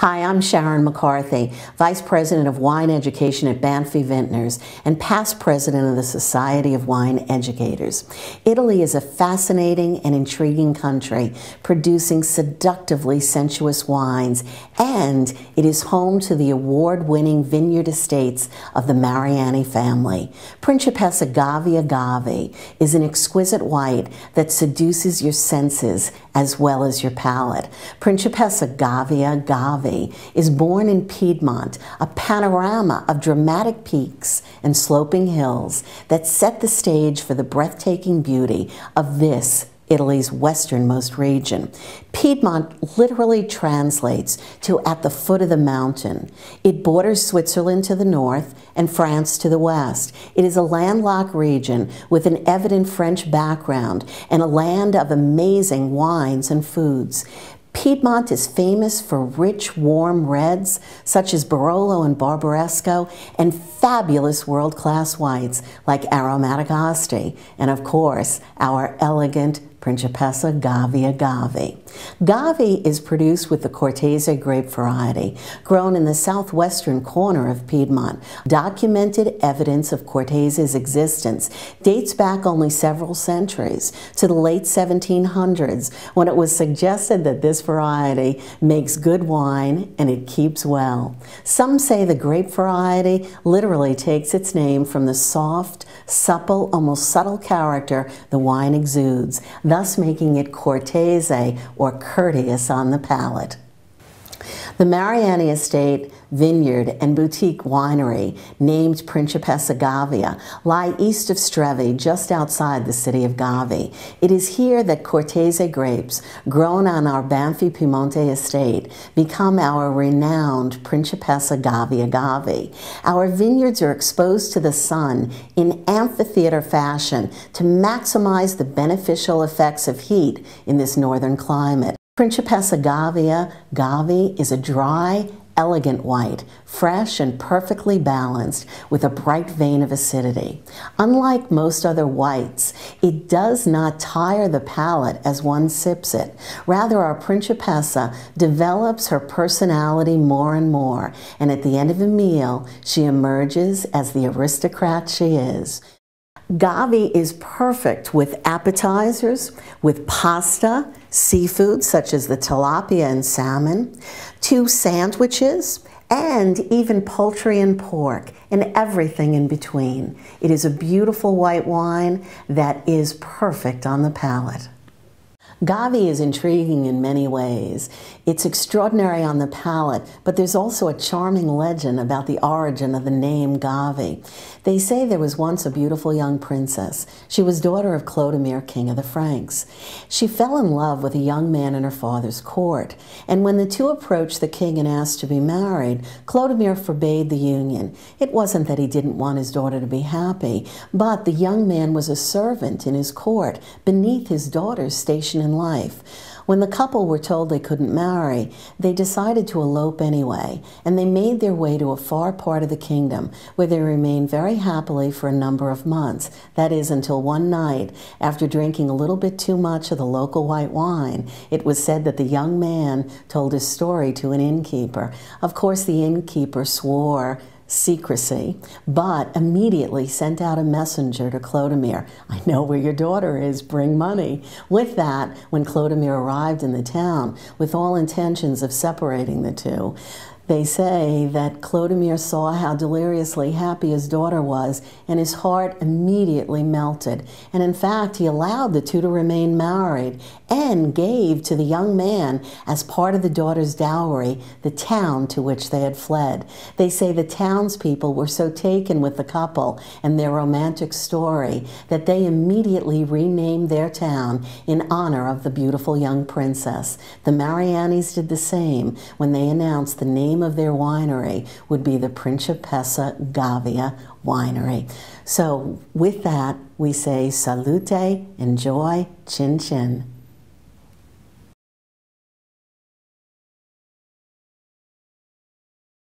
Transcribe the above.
Hi, I'm Sharron McCarthy, Vice President of Wine Education at Banfi Vintners and past President of the Society of Wine Educators. Italy is a fascinating and intriguing country, producing seductively sensuous wines, and it is home to the award-winning vineyard estates of the Mariani family. Principessa Gavia Gavi is an exquisite white that seduces your senses as well as your palate. Principessa Gavia Gavi is born in Piedmont, a panorama of dramatic peaks and sloping hills that set the stage for the breathtaking beauty of this Italy's westernmost region. Piedmont literally translates to at the foot of the mountain. It borders Switzerland to the north and France to the west. It is a landlocked region with an evident French background and a land of amazing wines and foods. Piedmont is famous for rich, warm reds, such as Barolo and Barbaresco, and fabulous world-class whites, like aromatic Asti, and of course, our elegant Principessa Gavia Gavi. Gavi is produced with the Cortese grape variety, grown in the southwestern corner of Piedmont. Documented evidence of Cortese's existence dates back only several centuries, to the late 1700s, when it was suggested that this variety makes good wine and it keeps well. Some say the grape variety literally takes its name from the soft, supple, almost subtle character the wine exudes, thus making it Cortese or courteous on the palate. The Mariani Estate Vineyard and Boutique Winery, named Principessa Gavia, lie east of Strevi, just outside the city of Gavi. It is here that Cortese grapes, grown on our Banfi Piemonte estate, become our renowned Principessa Gavia Gavi. Our vineyards are exposed to the sun in amphitheater fashion to maximize the beneficial effects of heat in this northern climate. Principessa Gavia Gavi is a dry, elegant white, fresh and perfectly balanced with a bright vein of acidity. Unlike most other whites, it does not tire the palate as one sips it. Rather, our Principessa develops her personality more and more, and at the end of a meal, she emerges as the aristocrat she is. Gavi is perfect with appetizers, with pasta, seafood such as the tilapia and salmon, to sandwiches, and even poultry and pork, and everything in between. It is a beautiful white wine that is perfect on the palate. Gavi is intriguing in many ways. It's extraordinary on the palate, but there's also a charming legend about the origin of the name Gavi. They say there was once a beautiful young princess. She was daughter of Clodomir, king of the Franks. She fell in love with a young man in her father's court, and when the two approached the king and asked to be married, Clodomir forbade the union. It wasn't that he didn't want his daughter to be happy, but the young man was a servant in his court, beneath his daughter's station in life. When the couple were told they couldn't marry, they decided to elope anyway, and they made their way to a far part of the kingdom, where they remained very happily for a number of months. That is, until one night, after drinking a little bit too much of the local white wine, it was said that the young man told his story to an innkeeper. Of course, the innkeeper swore secrecy, but immediately sent out a messenger to Clodomir. "I know where your daughter is, bring money." With that, when Clodomir arrived in the town, with all intentions of separating the two, they say that Clodomir saw how deliriously happy his daughter was, and his heart immediately melted. And in fact, he allowed the two to remain married and gave to the young man, as part of the daughter's dowry, the town to which they had fled. They say the townspeople were so taken with the couple and their romantic story that they immediately renamed their town in honor of the beautiful young princess. The Marianis did the same when they announced the name of their winery would be the Principessa Gavia Winery. So with that, we say salute, enjoy, chin chin.